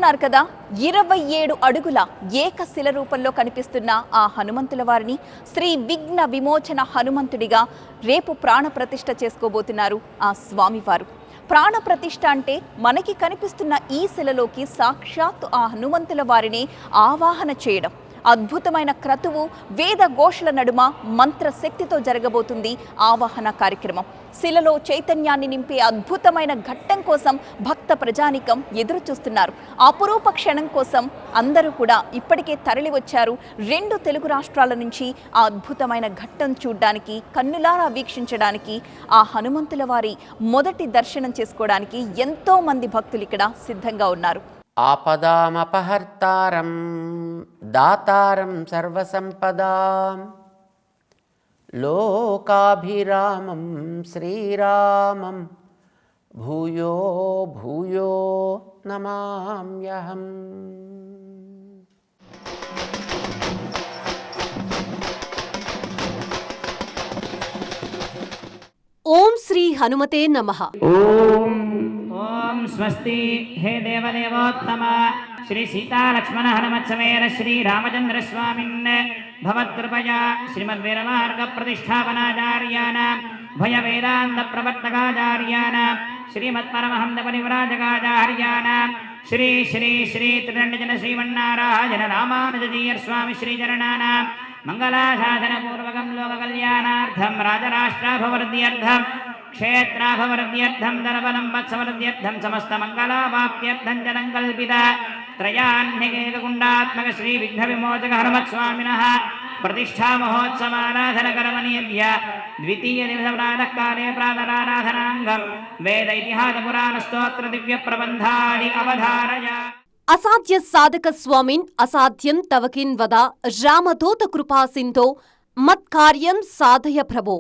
చూస్తున్నారు కదా 27 అడుగుల ఏకశిల రూపంలో కనిపిస్తున్న ఆ హనుమంతుల వారిని శ్రీ విఘ్న విమోచన హనుమంతుడిగా రేపు ప్రాణప్రతిష్ఠ చేసుకోబోతున్నారు ఆ స్వామివారు. ప్రాణప్రతిష్ఠ అంటే మనకి కనిపిస్తున్న ఈ శిలలోకి సాక్షాత్తు ఆ హనుమంతుల వారిని ఆవాహన చేయడం. అద్భుతమైన క్రతువు వేద ఘోషల నడుమ మంత్రశక్తితో జరగబోతుంది ఆవాహన కార్యక్రమం. శిలలో చైతన్యాన్ని నింపే అద్భుతమైన ఘట్టం కోసం భక్త ప్రజానికం ఎదురు చూస్తున్నారు. అపురూప క్షణం కోసం అందరూ కూడా ఇప్పటికే తరలి వచ్చారు. 2 తెలుగు రాష్ట్రాల నుంచి ఆ అద్భుతమైన ఘట్టం చూడడానికి, కన్నులారా వీక్షించడానికి, ఆ హనుమంతుల వారి మొదటి దర్శనం చేసుకోవడానికి ఎంతో మంది భక్తులు ఇక్కడ సిద్ధంగా ఉన్నారు. ఆపదామపహర్తారం దాతారం సర్వసంపదాం లోకాభిరామం శ్రీరామం భూయో భూయో నమామ్యహం. ఓం శ్రీ హనుమతే నమః. ఓం స్వస్తి హే దేవదేవోత్తమ శ్రీ సీతా లక్ష్మణ హనుమత్సమేత శ్రీ రామచంద్ర స్వామిన్ భవత్కృపయా శ్రీమద్వీరమార్గ ప్రతిష్టాపనాచార్యానాం భయ వేదాంత ప్రవర్తకాచార్యానాం శ్రీమత్పరమహంస పరివ్రాజకాచార్యానాం శ్రీ శ్రీ శ్రీ త్రిదండజన శ్రీమన్నారాయణ రామానుజీయ స్వామి శ్రీచరణానాం మంగళాశాసన పూర్వకం లోక కళ్యాణార్థం రాజరాష్ట్రాభివృద్ధ్యర్థం క్షేత్రాభివృద్ధ్యర్థం ధనబలం వత్సవృద్ధ్యర్థం సమస్త మంగళావాప్త్యర్థం జనం కల్పిత త్రయాన్యకేకగుండాత్మక శ్రీ విఘ్న విమోచక హనుమత్స్వామినః ప్రతిష్ఠా మహోత్సవారాధన కరమణీయ ద్వితీయ దివస ప్రాతఃకాలే ప్రాతరారాధనాంగం వేద ఇతిహాస పురాణ స్తోత్ర దివ్య ప్రబంధాని అవధారయ. అసాధ్య సాధక స్వామిన్ అసాధ్యం తవకిన్ వద రామదూత కృపా సింధో మత్కార్యం సాధయ ప్రభో.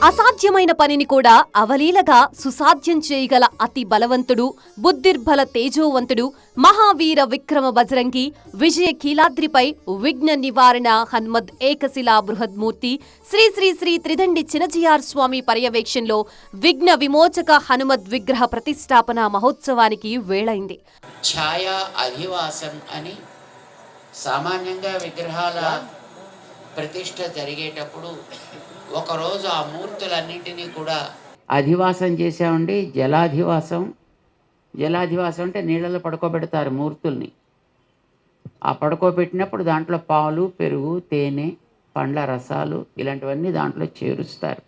అసాధ్యమైన పనిని కూడా అవలీలగా సుసాధ్యం చేయగల అతి బలవంతుడు, బుద్ధిర్బల తేజోవంతుడు, మహావీర విక్రమ బజరంగి, విజయ కీలాద్రిపై విఘ్న నివారణ హనుమద్ ఏకశిలా బృహద్మూర్తి శ్రీ శ్రీ శ్రీ త్రిదండి చినజియార్ స్వామి పర్యవేక్షణలో విఘ్న విమోచక హనుమద్ విగ్రహ ప్రతిష్టాపన మహోత్సవానికి వేళైంది. ఛాయా అధివాసం అని సామాన్యంగా విగ్రహాల ప్రతిష్ఠ జరిగేటప్పుడు ఒకరోజు ఆ మూర్తులన్నింటినీ కూడా అధివాసం చేసామండి. జలాధివాసం అంటే నీళ్ళలో పడుకోబెడతారు మూర్తుల్ని. ఆ పడుకోబెట్టినప్పుడు దాంట్లో పాలు, పెరుగు, తేనె, పండ్ల రసాలు ఇలాంటివన్నీ దాంట్లో చేరుస్తారు.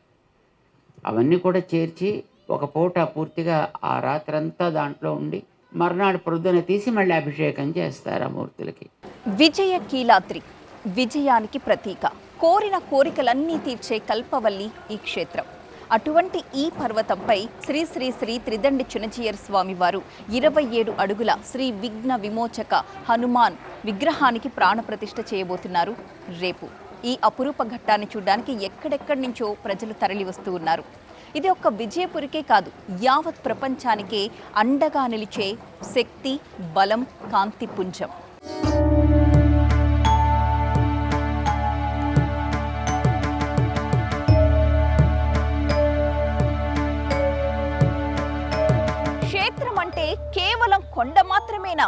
అవన్నీ కూడా చేర్చి ఒక పూట పూర్తిగా ఆ రాత్రంతా దాంట్లో ఉండి మర్నాడు ప్రొద్దున తీసి మళ్ళీ అభిషేకం చేస్తారు ఆ మూర్తులకి. విజయ కీలాద్రి విజయానికి ప్రతీక, కోరిన కోరికలన్నీ తీర్చే కల్పవల్లి ఈ క్షేత్రం. అటువంటి ఈ పర్వతంపై శ్రీ శ్రీ శ్రీ త్రిదండి చినజియర్ స్వామి వారు 27 అడుగుల శ్రీ విఘ్న విమోచక హనుమాన్ విగ్రహానికి ప్రాణప్రతిష్ఠ చేయబోతున్నారు రేపు. ఈ అపురూప ఘట్టాన్ని చూడడానికి ఎక్కడెక్కడి నుంచో ప్రజలు తరలి వస్తూ ఉన్నారు. ఇది ఒక్క విజయపురికే కాదు, యావత్ ప్రపంచానికే అండగా నిలిచే శక్తి, బలం, కాంతి పుంజం. క్షేత్రం అంటే కేవలం కొండ మాత్రమేనా?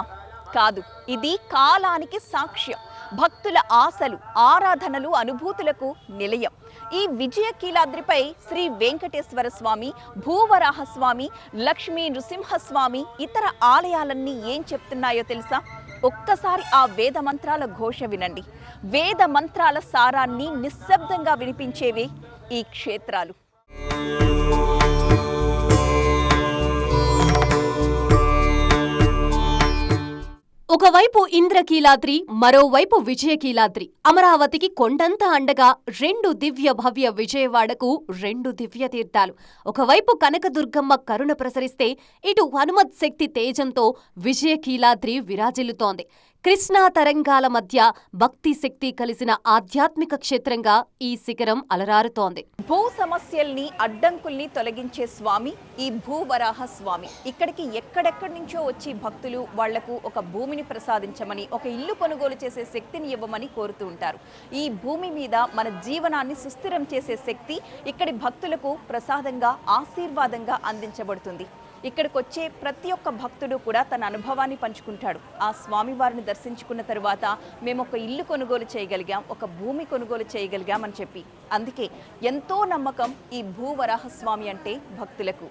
కాదు, ఇది కాలానికి సాక్ష్యం, భక్తుల ఆశలు, ఆరాధనలు, అనుభూతులకు నిలయం. ఈ విజయ కీలాద్రిపై శ్రీ వెంకటేశ్వర స్వామి, భూవరాహస్వామి, లక్ష్మీ నృసింహస్వామి, ఇతర ఆలయాలన్నీ ఏం చెప్తున్నాయో తెలుసా? ఒక్కసారి ఆ వేద మంత్రాల ఘోష వినండి. వేద మంత్రాల సారాన్ని నిశ్శబ్దంగా వినిపించేవే ఈ క్షేత్రాలు. ఒకవైపు ఇంద్రకీలాద్రి, మరోవైపు విజయకీలాద్రి. అమరావతికి కొండంత అండగా 2 దివ్య భవ్య, విజయవాడకు 2 దివ్య తీర్థాలు. ఒకవైపు కనకదుర్గమ్మ కరుణ ప్రసరిస్తే, ఇటు హనుమత్ శక్తి తేజంతో విజయకీలాద్రి విరాజిల్లుతోంది. కృష్ణా తరంగాల మధ్య భక్తి శక్తి కలిసిన ఆధ్యాత్మిక క్షేత్రంగా ఈ శిఖరం అలరారుతోంది. భూ సమస్యల్ని అడ్డంకుల్ని తొలగించే స్వామి ఈ భూవరాహ స్వామి. ఇక్కడికి ఎక్కడెక్కడి నుంచో వచ్చి భక్తులు వాళ్లకు ఒక భూమిని ప్రసాదించమని, ఒక ఇల్లు కొనుగోలు చేసే శక్తిని ఇవ్వమని కోరుతూ ఉంటారు. ఈ భూమి మీద మన జీవనాన్ని సుస్థిరం చేసే శక్తి ఇక్కడి భక్తులకు ప్రసాదంగా, ఆశీర్వాదంగా అందించబడుతుంది. ఇక్కడికి వచ్చే ప్రతి ఒక్క భక్తుడు కూడా తన అనుభవాన్ని పంచుకుంటాడు. ఆ స్వామివారిని దర్శించుకున్న తరువాత మేము ఒక ఇల్లు కొనుగోలు చేయగలిగాం, ఒక భూమి కొనుగోలు చేయగలిగాం అని చెప్పి. అందుకే ఎంతో నమ్మకం ఈ భూవరాహ స్వామి అంటే భక్తులకు.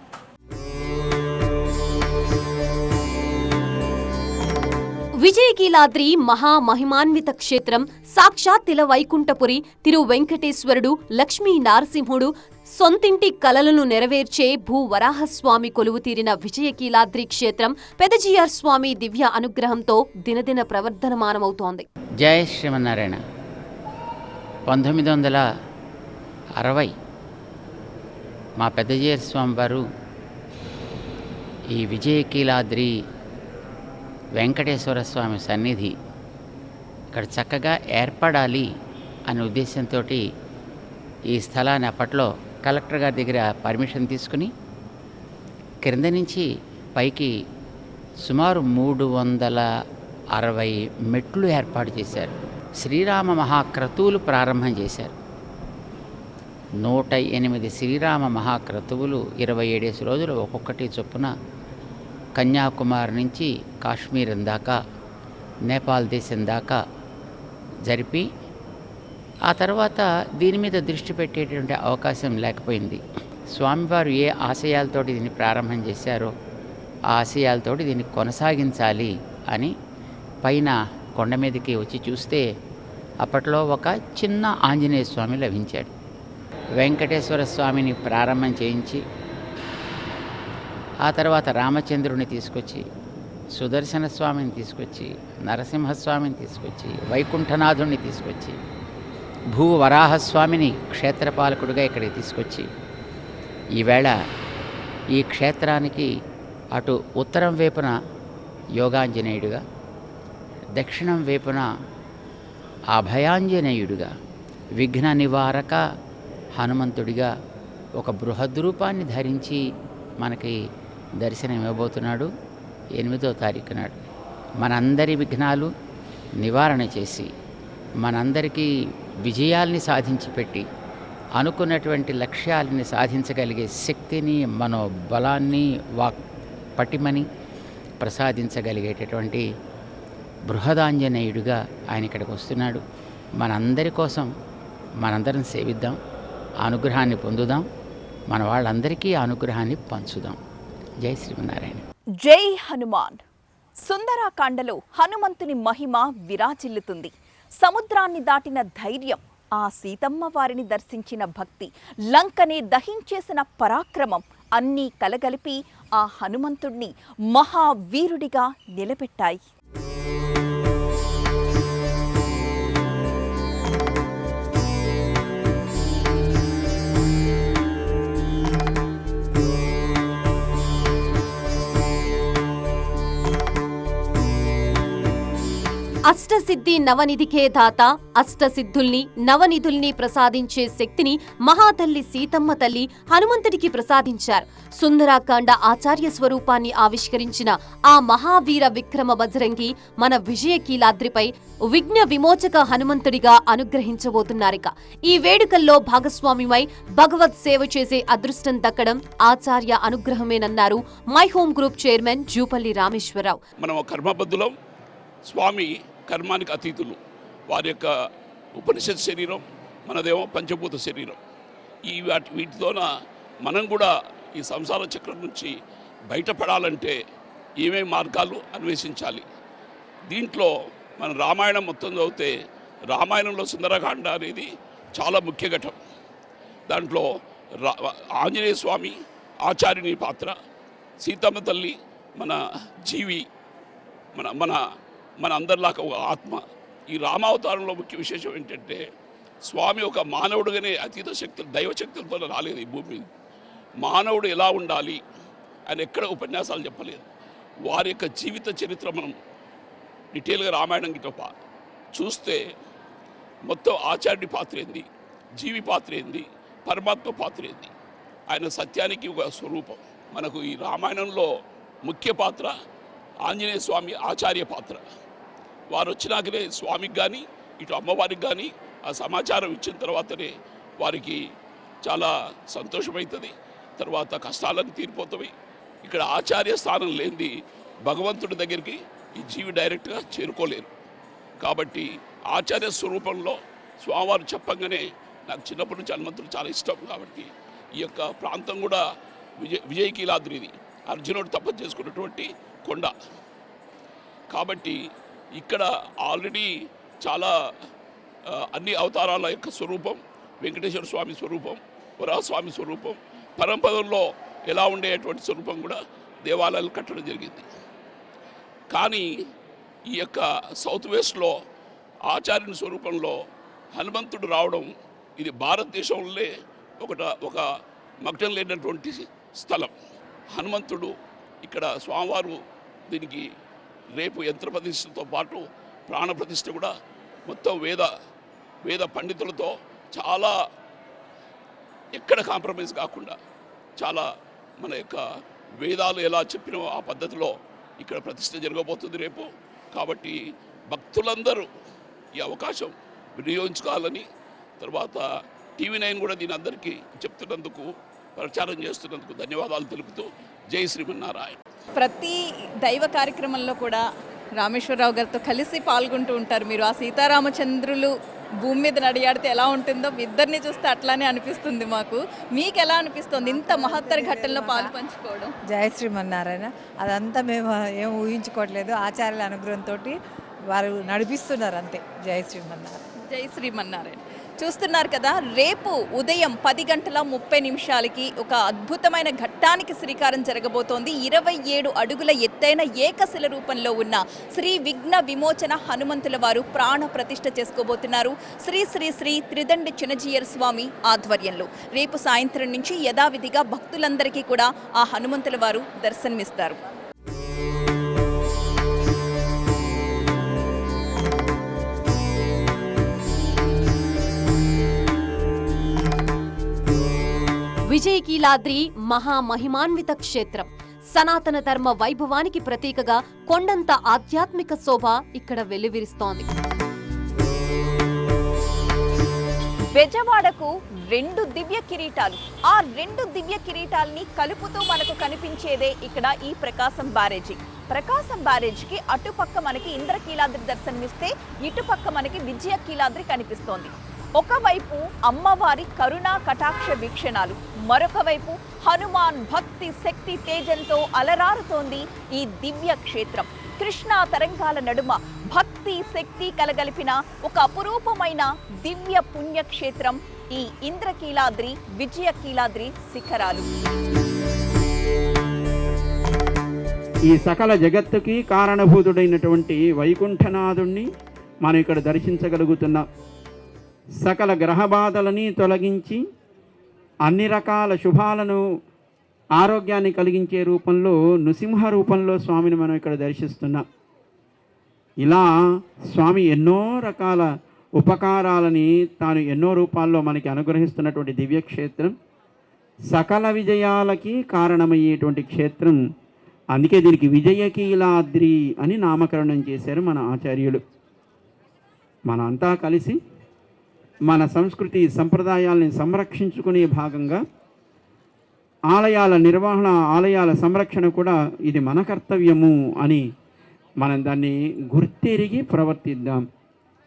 విజయకీలాద్రి మహామహిమాన్విత క్షేత్రం సాక్షాత్ తిలవైకుంఠపురి తిరు వెంకటేశ్వరుడు, లక్ష్మీ నారసింహుడు సొంతింటి కలలను నెరవేర్చే భూవరాహస్వామి కొలువు తీరిన విజయకీలాద్రి క్షేత్రం పెదజీఆర్ స్వామి దివ్య అనుగ్రహంతో దినదిన ప్రవర్ధనమానమవుతోంది. జయ శ్రీమన్నారాయణ. 1960 మా పెదజీఆర్ స్వామి వారు ఈ విజయకీలాద్రి వెంకటేశ్వర స్వామి సన్నిధి ఇక్కడ చక్కగా ఏర్పడాలి అనే ఉద్దేశంతో ఈ స్థలాన్ని అప్పట్లో కలెక్టర్ గారి దగ్గర పర్మిషన్ తీసుకుని క్రింద నుంచి పైకి సుమారు 360 మెట్లు ఏర్పాటు చేశారు. శ్రీరామ మహాక్రతువులు ప్రారంభం చేశారు. 108 శ్రీరామ మహాక్రతువులు 27 రోజులు ఒక్కొక్కటి చొప్పున కన్యాకుమారి నుంచి కాశ్మీరం దాకా, నేపాల్ దేశం దాకా జరిపి ఆ తర్వాత దీని మీద దృష్టి పెట్టేటువంటి అవకాశం లేకపోయింది. స్వామివారు ఏ ఆశయాలతోటి దీన్ని ప్రారంభం చేశారో ఆ ఆశయాలతోటి దీన్ని కొనసాగించాలి అని పైన కొండ మీదకి వచ్చి చూస్తే అప్పట్లో ఒక చిన్న ఆంజనేయ స్వామి లభించాడు. వెంకటేశ్వర స్వామిని ప్రారంభం చేయించి ఆ తర్వాత రామచంద్రుని తీసుకొచ్చి, సుదర్శన స్వామిని తీసుకొచ్చి, నరసింహస్వామిని తీసుకొచ్చి, వైకుంఠనాథుని తీసుకొచ్చి, భూవరాహస్వామిని క్షేత్రపాలకుడిగా ఇక్కడికి తీసుకొచ్చి ఈవేళ ఈ క్షేత్రానికి అటు ఉత్తరం వైపున యోగాంజనేయుడిగా, దక్షిణం వైపున అభయాంజనేయుడిగా, విఘ్న నివారక హనుమంతుడిగా ఒక బృహద్రూపాన్ని ధరించి మనకి దర్శనం ఇవ్వబోతున్నాడు 8వ తారీఖు నాడు. మనందరి విఘ్నాలు నివారణ చేసి మనందరికీ విజయాల్ని సాధించి పెట్టి అనుకున్నటువంటి లక్ష్యాలని సాధించగలిగే శక్తిని, మనోబలాన్ని, వాక్ పటిమని ప్రసాదించగలిగేటటువంటి బృహదాంజనేయుడిగా ఆయన ఇక్కడికి వస్తున్నాడు. మనందరి కోసం మనందరం సేవిద్దాం, అనుగ్రహాన్ని పొందుదాం, మన వాళ్ళందరికీ అనుగ్రహాన్ని పంచుదాం. జై శ్రీమన్నారాయణ. జై హనుమాన్. సుందరాకాండలో హనుమంతుని మహిమ విరాజిల్లుతుంది. సముద్రాన్ని దాటిన ధైర్యం, ఆ సీతమ్మ వారిని దర్శించిన భక్తి, లంకనే దహించేసిన పరాక్రమం అన్నీ కలగలిపి ఆ హనుమంతుణ్ణి మహావీరుడిగా నిలబెట్టాయి. అష్టసిద్ధి నవనిధికే దాత, అష్టసిద్ధుల్ని నవనిధుల్ని ప్రసాదించే శక్తిని మహాతల్లి సీతమ్మ తల్లి హనుమంతుడికి ప్రసాదించారు. సుందరాకాండ ఆచార్య స్వరూపాన్ని ఆవిష్కరించిన ఆ మహావీర విక్రమ బజరంగి మన విజయకీలాద్రిపై విఘ్న విమోచక హనుమంతుడిగా అనుగ్రహించబోతున్నారిక. ఈ వేడుకల్లో భాగస్వామిమై భగవత్ సేవ చేసే అదృష్టం దక్కడం ఆచార్య అనుగ్రహమేనన్నారు my home group chairman Jupalli Rameshwar Rao. మనం కర్మబద్ధులం, స్వామి కర్మానికి అతీతులు. వారి యొక్క ఉపనిషత్ శరీరం, మనదేమో పంచభూత శరీరం. వీటితోన మనం కూడా ఈ సంసార చక్రం నుంచి బయటపడాలంటే ఏమేమి మార్గాలు అన్వేషించాలి. దీంట్లో మన రామాయణం మొత్తం చదివితే రామాయణంలో సుందరకాండ అనేది చాలా ముఖ్య ఘట్టం. దాంట్లో ఆంజనేయ స్వామి ఆచార్యుని పాత్ర, సీతమ్మ తల్లి మన జీవి, మన మన మన అందరిలాగా ఒక ఆత్మ. ఈ రామావతారంలో ముఖ్య విశేషం ఏంటంటే స్వామి ఒక మానవుడుగానే అతీత శక్తులు, దైవశక్తులతో రాలేదు ఈ భూమి. మానవుడు ఎలా ఉండాలి అని ఎక్కడ ఉపన్యాసాలు చెప్పలేదు. వారి యొక్క జీవిత చరిత్ర మనం డీటెయిల్గా రామాయణం గిట్ట చూస్తే మొత్తం ఆచార్యుడి పాత్ర ఏంది, జీవి పాత్ర ఏంది, పరమాత్మ పాత్ర ఏంది, ఆయన సత్యానికి ఒక స్వరూపం. మనకు ఈ రామాయణంలో ముఖ్య పాత్ర ఆంజనేయ స్వామి ఆచార్య పాత్ర. వారు వచ్చినాకనే స్వామికి కానీ ఇటు అమ్మవారికి కానీ ఆ సమాచారం ఇచ్చిన తర్వాతనే వారికి చాలా సంతోషమవుతుంది, తర్వాత కష్టాలను తీరిపోతాయి. ఇక్కడ ఆచార్య స్థానం లేనిది భగవంతుడి దగ్గరికి ఈ జీవి డైరెక్ట్గా చేరుకోలేరు. కాబట్టి ఆచార్య స్వరూపంలో స్వామివారు చెప్పంగానే నాకు చిన్నప్పటి నుంచి హనుమంతుడు చాలా ఇష్టం. కాబట్టి ఈ యొక్క ప్రాంతం కూడా విజయకీలాద్రి, ఇది అర్జునుడు తపస్సు చేసుకున్నటువంటి కొండ. కాబట్టి ఇక్కడ ఆల్రెడీ చాలా అన్ని అవతారాల యొక్క స్వరూపం, వెంకటేశ్వర స్వామి స్వరూపం, వరాహస్వామి స్వరూపం, పరంపదల్లో ఎలా ఉండేటువంటి స్వరూపం కూడా దేవాలయాలు కట్టడం జరిగింది. కానీ ఈ యొక్క సౌత్ వెస్ట్లో ఆచార్యుని స్వరూపంలో హనుమంతుడు రావడం ఇది భారతదేశంలో ఒక మగ్నం లేనటువంటి స్థలం. హనుమంతుడు ఇక్కడ స్వామివారు దీనికి రేపు యంత్ర ప్రతిష్టతో పాటు ప్రాణ ప్రతిష్ఠ కూడా మొత్తం వేద పండితులతో చాలా ఎక్కడ కాంప్రమైజ్ కాకుండా చాలా మన యొక్క వేదాలు ఎలా చెప్పినో ఆ పద్ధతిలో ఇక్కడ ప్రతిష్ఠ జరగబోతుంది రేపు. కాబట్టి భక్తులందరూ ఈ అవకాశం వినియోగించుకోవాలని, తర్వాత TV9 కూడా దీని అందరికీ చెప్తున్నందుకు, ప్రచారం చేస్తున్నందుకు ధన్యవాదాలు తెలుపుతూ జై శ్రీమన్నారాయణ. ప్రతి దైవ కార్యక్రమంలో కూడా రామేశ్వరరావు గారితో కలిసి పాల్గొంటూ ఉంటారు మీరు. ఆ సీతారామచంద్రులు భూమి మీద నడియాడితే ఎలా ఉంటుందో ఇద్దరిని చూస్తే అట్లానే అనిపిస్తుంది మాకు. మీకు ఎలా అనిపిస్తుంది ఇంత మహత్తర ఘట్టంలో పాలు పంచుకోవడం? జయ శ్రీమన్నారాయణ. అదంతా మేము ఏం ఊహించుకోవట్లేదు, ఆచార్యుల అనుగ్రహంతో వారు నడిపిస్తున్నారు అంతే. జయ శ్రీమన్నారాయణ. జై శ్రీమన్నారాయణ. చూస్తున్నారు కదా, రేపు ఉదయం 10:30 ఒక అద్భుతమైన ఘట్టానికి శ్రీకారం జరగబోతోంది. 27 అడుగుల ఎత్తైన ఏకశిల రూపంలో ఉన్న శ్రీ విఘ్న విమోచన హనుమంతుల వారు ప్రాణ ప్రతిష్ఠ చేసుకోబోతున్నారు శ్రీ శ్రీ శ్రీ త్రిదండి చినజీయర్ స్వామి ఆధ్వర్యంలో. రేపు సాయంత్రం నుంచి యథావిధిగా భక్తులందరికీ కూడా ఆ హనుమంతుల వారు దర్శనమిస్తారు. విజయకీలాద్రి మహామహిమాన్విత క్షేత్రం. సనాతన ధర్మ వైభవానికి ప్రతీకగా కొండంత ఆధ్యాత్మిక శోభ ఇక్కడ వెల్లివిరుస్తోంది. బెజవాడకు 2 దివ్య కిరీటాలు. ఆ 2 దివ్య కిరీటాలని కలుపుతూ మనకు కనిపించేదే ఇక్కడ ఈ ప్రకాశం బ్యారేజీ. ప్రకాశం బ్యారేజీకి అటుపక్క మనకి ఇంద్రకీలాద్రి దర్శనమిస్తే, ఇటుపక్క మనకి విజయకీలాద్రి కనిపిస్తోంది. ఒకవైపు అమ్మవారి కరుణా కటాక్ష వీక్షణాలు, మరొక వైపు హనుమాన్ భక్తి శక్తి తేజంతో అలరారుతోంది ఈ దివ్య క్షేత్రం. కృష్ణా తరంగాల నడుమ భక్తి శక్తి కలగలిపిన ఒక అపురూపమైన దివ్య పుణ్యక్షేత్రం ఈ ఇంద్రకీలాద్రి విజయకీలాద్రి శిఖరాలు. ఈ సకల జగత్తుకి కారణభూతుడైనటువంటి వైకుంఠనాథుణ్ణి మనం ఇక్కడ దర్శించగలుగుతున్నాం. సకల గ్రహబాధలని తొలగించి అన్ని రకాల శుభాలను, ఆరోగ్యాన్ని కలిగించే రూపంలో నృసింహ రూపంలో స్వామిని మనం ఇక్కడ దర్శిస్తున్నాం. ఇలా స్వామి ఎన్నో రకాల ఉపకారాలని తాను ఎన్నో రూపాల్లో మనకి అనుగ్రహిస్తున్నటువంటి దివ్యక్షేత్రం, సకల విజయాలకి కారణమయ్యేటువంటి క్షేత్రం. అందుకే దీనికి విజయకీలాద్రి అని నామకరణం చేశారు మన ఆచార్యులు. మనంతా కలిసి మన సంస్కృతి సంప్రదాయాల్ని సంరక్షించుకునే భాగంగా ఆలయాల నిర్వహణ, ఆలయాల సంరక్షణ కూడా ఇది మన కర్తవ్యము అని మనం దాన్ని గుర్తెరిగి ప్రవర్తిద్దాం.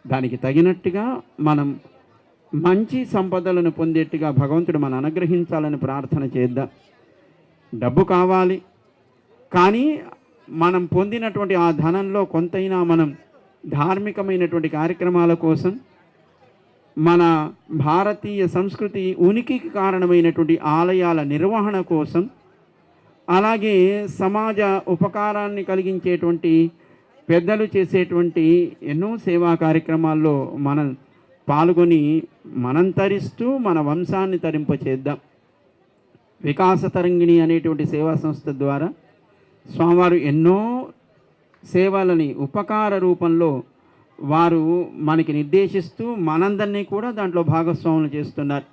దానికి తగినట్టుగా మనం మంచి సంపదలను పొందేట్టుగా భగవంతుడు మనం అనుగ్రహించాలని ప్రార్థన చేద్దాం. డబ్బు కావాలి, కానీ మనం పొందినటువంటి ఆ ధనంలో కొంతైనా మనం ధార్మికమైనటువంటి కార్యక్రమాల కోసం, మన భారతీయ సంస్కృతి ఉనికికి కారణమైనటువంటి ఆలయాల నిర్వహణ కోసం, అలాగే సమాజ ఉపకారాన్ని కలిగించేటువంటి పెద్దలు చేసేటువంటి ఎన్నో సేవా కార్యక్రమాల్లో మనం పాల్గొని మనం తరిస్తూ మన వంశాన్ని తరింపచేద్దాం. వికాస తరంగిణి అనేటువంటి సేవా సంస్థ ద్వారా స్వామివారు ఎన్నో సేవలని ఉపకార రూపంలో వారు మనకి నిర్దేశిస్తూ మనందరినీ కూడా దాంట్లో భాగస్వాములు చేస్తున్నారు.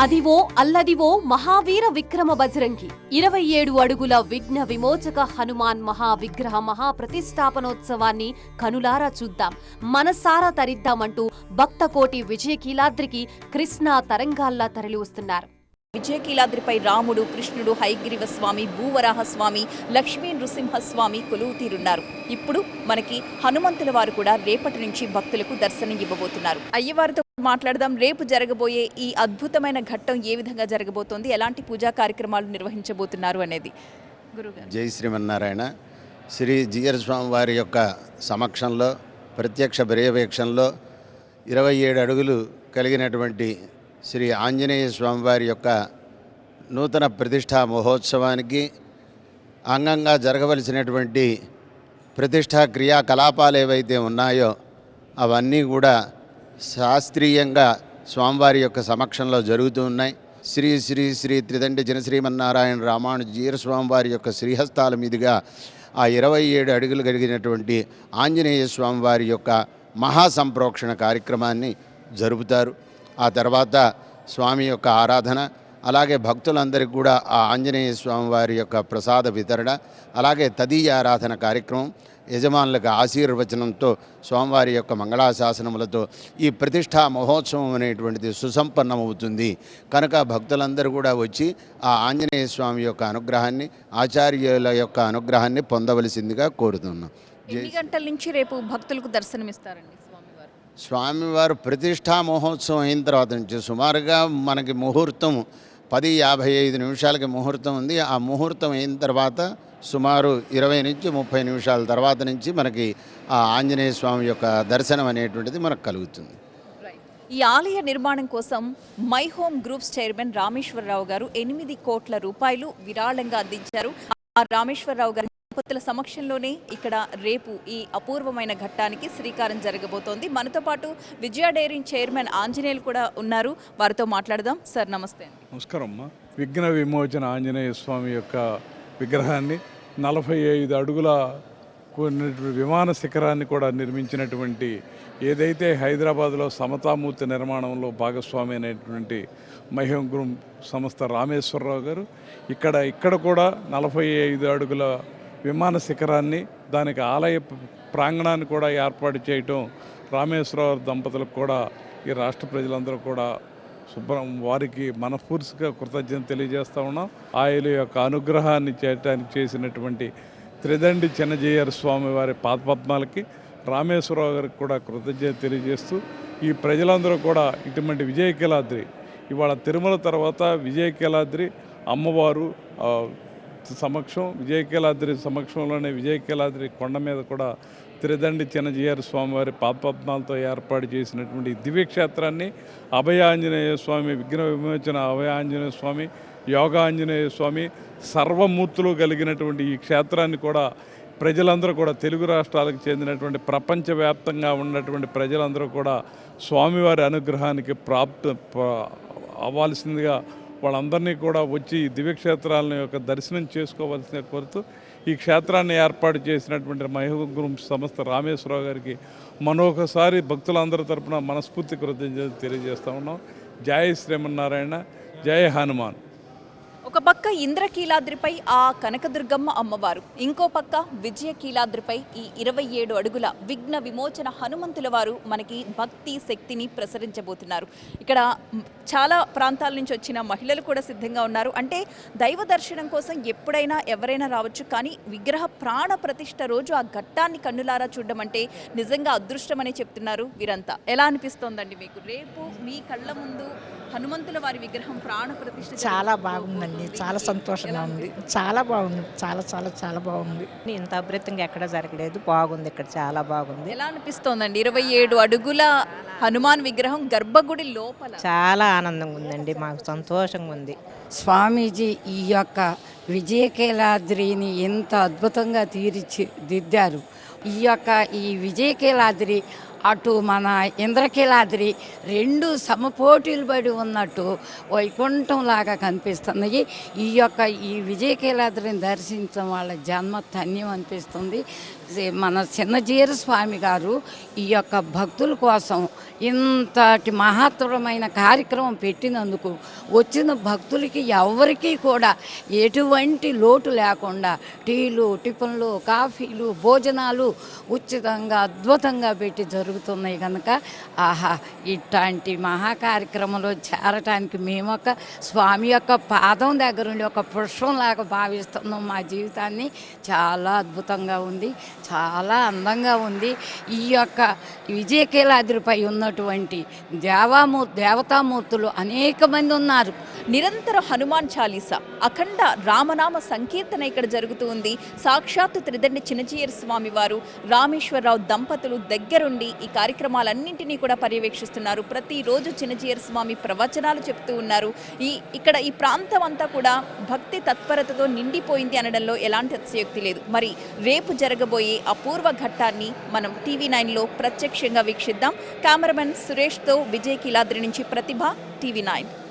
అదివో అల్లదివో మహావీర విక్రమ బజరంగి 27 అడుగుల విఘ్న విమోచక హనుమాన్ మహావిగ్రహ మహాప్రతిష్టాపనోత్సవాన్ని కనులారా చూద్దాం, మనసారా తరిద్దామంటూ భక్తకోటి విజయకీలాద్రికి కృష్ణా తరంగాల్లా తరలి వస్తున్నారు. విజయకీలాద్రిపై రాముడు, కృష్ణుడు, హయగ్రీవ స్వామి, భూవరాహ స్వామి, లక్ష్మీ నృసింహస్వామి కొలువు తీరున్నారు. ఇప్పుడు మనకి హనుమంతుల వారు కూడా రేపటి నుంచి భక్తులకు దర్శనం ఇవ్వబోతున్నారు. అయ్యవారితో మాట్లాడదాం. రేపు జరగబోయే ఈ అద్భుతమైన ఘట్టం ఏ విధంగా జరగబోతోంది, ఎలాంటి పూజా కార్యక్రమాలు నిర్వహించబోతున్నారు అనేది గురుగారు. జై శ్రీమన్నారాయణ. శ్రీ జియర్ స్వామి వారి యొక్క సమక్షంలో ప్రత్యక్ష పర్యవేక్షణలో 27 అడుగులు కలిగినటువంటి శ్రీ ఆంజనేయ స్వామివారి యొక్క నూతన ప్రతిష్టా మహోత్సవానికి అంగంగా జరగవలసినటువంటి ప్రతిష్టా క్రియాకలాపాలు ఏవైతే ఉన్నాయో అవన్నీ కూడా శాస్త్రీయంగా స్వామివారి యొక్క సమక్షంలో జరుగుతూ ఉన్నాయి. శ్రీ శ్రీ శ్రీ త్రిదండి జనశ్రీమన్నారాయణ రామానుజీర స్వామివారి యొక్క శ్రీహస్తాల మీదుగా ఆ 27 అడుగులు కలిగినటువంటి ఆంజనేయ స్వామివారి యొక్క మహాసంప్రోక్షణ కార్యక్రమాన్ని జరుపుతారు. ఆ తర్వాత స్వామి యొక్క ఆరాధన, అలాగే భక్తులందరికీ కూడా ఆ ఆంజనేయ స్వామి వారి యొక్క ప్రసాద వితరణ, అలాగే తదీయ ఆరాధన కార్యక్రమం, యజమానులకు ఆశీర్వచనంతో స్వామివారి యొక్క మంగళాశాసనములతో ఈ ప్రతిష్టా మహోత్సవం అనేటువంటిది సుసంపన్నమవుతుంది. కనుక భక్తులందరూ కూడా వచ్చి ఆ ఆంజనేయ స్వామి యొక్క అనుగ్రహాన్ని, ఆచార్యుల యొక్క అనుగ్రహాన్ని పొందవలసిందిగా కోరుతున్నాం. ఎన్ని గంటల నుంచి రేపు భక్తులకు దర్శనమిస్తారండి స్వామివారు ప్రతిష్టా మహోత్సవం అయిన తర్వాత నుంచి సుమారుగా మనకి ముహూర్తం 10:55 ముహూర్తం ఉంది. ఆ ముహూర్తం అయిన తర్వాత సుమారు 20 నుంచి 30 నిమిషాల తర్వాత నుంచి మనకి ఆ ఆంజనేయ స్వామి యొక్క దర్శనం అనేటువంటిది మనకు కలుగుతుంది. ఈ ఆలయ నిర్మాణం కోసం my home groups chairman Rameshwar Rao గారు 8 కోట్ల రూపాయలు విరాళంగా అందించారు. ఆ రామేశ్వరరావు గారి దంపతుల సమక్షంలోనే ఇక్కడ రేపు ఈ అపూర్వమైన ఘట్టానికి శ్రీకారం జరగబోతోంది. మనతో పాటు విజయ డైరీ చైర్మన్ ఆంజనేయులు కూడా ఉన్నారు. వారితో మాట్లాడదాం. సార్ నమస్తే. నమస్కారం అమ్మా. విఘ్న విమోచన ఆంజనేయ స్వామి యొక్క విగ్రహాన్ని 45 అడుగుల విమాన శిఖరాన్ని కూడా నిర్మించినటువంటి, ఏదైతే హైదరాబాద్లో సమతామూర్తి నిర్మాణంలో భాగస్వామి అయినటువంటి మహిం గ్రూప్ సంస్థ రామేశ్వరరావు గారు ఇక్కడ కూడా 45 అడుగుల విమాన శిఖరాన్ని, దానికి ఆలయ ప్రాంగణాన్ని కూడా ఏర్పాటు చేయటం రామేశ్వరరావు దంపతులకు కూడా ఈ రాష్ట్ర ప్రజలందరూ కూడా వారికి మనస్ఫూర్తిగా కృతజ్ఞత తెలియజేస్తూ ఉన్నాం. ఆయన యొక్క అనుగ్రహాన్ని చేయటానికి చేసినటువంటి త్రిదండి చిన్నజీయర్ స్వామి వారి పాదపద్మాలకి రామేశ్వరరావు గారికి కూడా కృతజ్ఞత తెలియజేస్తూ, ఈ ప్రజలందరూ కూడా ఇటువంటి విజయకీలాద్రి, ఇవాళ తిరుమల తర్వాత విజయకీలాద్రి అమ్మవారు సమక్షం, విజయకీలాద్రి సమక్షంలోనే విజయకీలాద్రి కొండ మీద కూడా త్రిదండి చిన్నజీయర్ స్వామివారి పాదపద్మాలతో ఏర్పాటు చేసినటువంటి దివ్యక్షేత్రాన్ని అభయాంజనేయ స్వామి, విఘ్న విమోచన అభయాంజనేయ స్వామి, యోగాంజనేయ స్వామి సర్వమూర్తులు కలిగినటువంటి ఈ క్షేత్రాన్ని కూడా ప్రజలందరూ కూడా, తెలుగు రాష్ట్రాలకు చెందినటువంటి ప్రపంచవ్యాప్తంగా ఉన్నటువంటి ప్రజలందరూ కూడా స్వామివారి అనుగ్రహానికి అవ్వాల్సిందిగా వాళ్ళందరినీ కూడా వచ్చి దివ్యక్షేత్రాలను యొక్క దర్శనం చేసుకోవాల్సిన కోరుతూ ఈ క్షేత్రాన్ని ఏర్పాటు చేసినటువంటి మహిమ గ్రూప్ సంస్థ రామేశ్వరరావు గారికి మరొకసారి భక్తులందరి తరపున మనస్ఫూర్తి కృతజ్ఞతలు తెలియజేస్తూ ఉన్నాం. జై శ్రీమన్నారాయణ, జై హనుమాన్. ఒక పక్క ఇంద్రకీలాద్రిపై ఆ కనకదుర్గమ్మ అమ్మవారు, ఇంకో పక్క విజయకీలాద్రిపై ఈ 27 అడుగుల విఘ్న విమోచన హనుమంతుల వారు మనకి భక్తి శక్తిని ప్రసరించబోతున్నారు. ఇక్కడ చాలా ప్రాంతాల నుంచి వచ్చిన మహిళలు కూడా సిద్ధంగా ఉన్నారు. అంటే దైవ దర్శనం కోసం ఎప్పుడైనా ఎవరైనా రావచ్చు, కానీ విగ్రహ ప్రాణ ప్రతిష్ఠ రోజు ఆ ఘట్టాన్ని కన్నులారా చూడడం అంటే నిజంగా అదృష్టమని చెప్తున్నారు వీరంతా. ఎలా అనిపిస్తోందండి మీకు? రేపు మీ కళ్ళ ముందు హనుమంతుల వారి విగ్రహం ప్రాణ ప్రతిష్ఠ చాలా బాగుందండి, చాలా సంతోషంగా ఉంది, చాలా బాగుంది, చాలా చాలా చాలా బాగుంది. ఇంత అద్భుతంగా ఎక్కడ జరగలేదు, బాగుంది, ఇక్కడ చాలా బాగుంది. ఎలా అనిపిస్తోందండి 27 అడుగుల హనుమాన్ విగ్రహం గర్భగుడి లోపల? చాలా ఆనందంగా ఉందండి, మాకు సంతోషంగా ఉంది. స్వామీజీ ఈ యొక్క విజయకీలాద్రిని ఎంత అద్భుతంగా తీర్చిదిద్దారు. ఈ విజయకీలాద్రి అటు మన ఇంద్రకీలాద్రి రెండు సమపోటీలు పడి ఉన్నట్టు వైకుంఠంలాగా కనిపిస్తున్నాయి. ఈ విజయకీలాద్రిని దర్శించడం వాళ్ళ జన్మ ధన్యం అనిపిస్తుంది. మన చిన్నజీర స్వామి గారు ఈ యొక్క భక్తుల కోసం ఇంతటి మహత్తరమైన కార్యక్రమం పెట్టినందుకు వచ్చిన భక్తులకి ఎవరికీ కూడా ఎటువంటి లోటు లేకుండా టీలు, టిఫిన్లు, కాఫీలు, భోజనాలు ఉచితంగా అద్భుతంగా పెట్టి జరుగుతున్నాయి కనుక ఆహా ఇట్లాంటి మహా కార్యక్రమంలో చేరటానికి మేము ఒక స్వామి యొక్క పాదం దగ్గరుండి ఒక పుష్పంలాగా భావిస్తున్నాం. మా జీవితాన్ని చాలా అద్భుతంగా ఉంది, చాలా అందంగా ఉంది. ఈ యొక్క విజయకీలాద్రిపై ఉన్నటువంటి దేవతామూర్తులు అనేక మంది ఉన్నారు. నిరంతర హనుమాన్ చాలీసా, అఖండ రామనామ సంకీర్తన ఇక్కడ జరుగుతూ ఉంది. సాక్షాత్తు త్రిదండి చిన్నజీయర్ స్వామి వారు, రామేశ్వరరావు దంపతులు దగ్గరుండి ఈ కార్యక్రమాలన్నింటినీ కూడా పర్యవేక్షిస్తున్నారు. ప్రతిరోజు చిన్నజీయర్ స్వామి ప్రవచనాలు చెప్తూ ఉన్నారు. ఇక్కడ ఈ ప్రాంతం అంతా కూడా భక్తి తత్పరతతో నిండిపోయింది అనడంలో ఎలాంటి అతిశయోక్తి లేదు. మరి రేపు జరగబోయే అపూర్వ ఘట్టాన్ని మనం TV9లో ప్రత్యక్షంగా వీక్షిద్దాం. కెమెరామెన్ సురేష్తో విజయ్ కీలాద్రి నుంచి ప్రతిభ, TV9.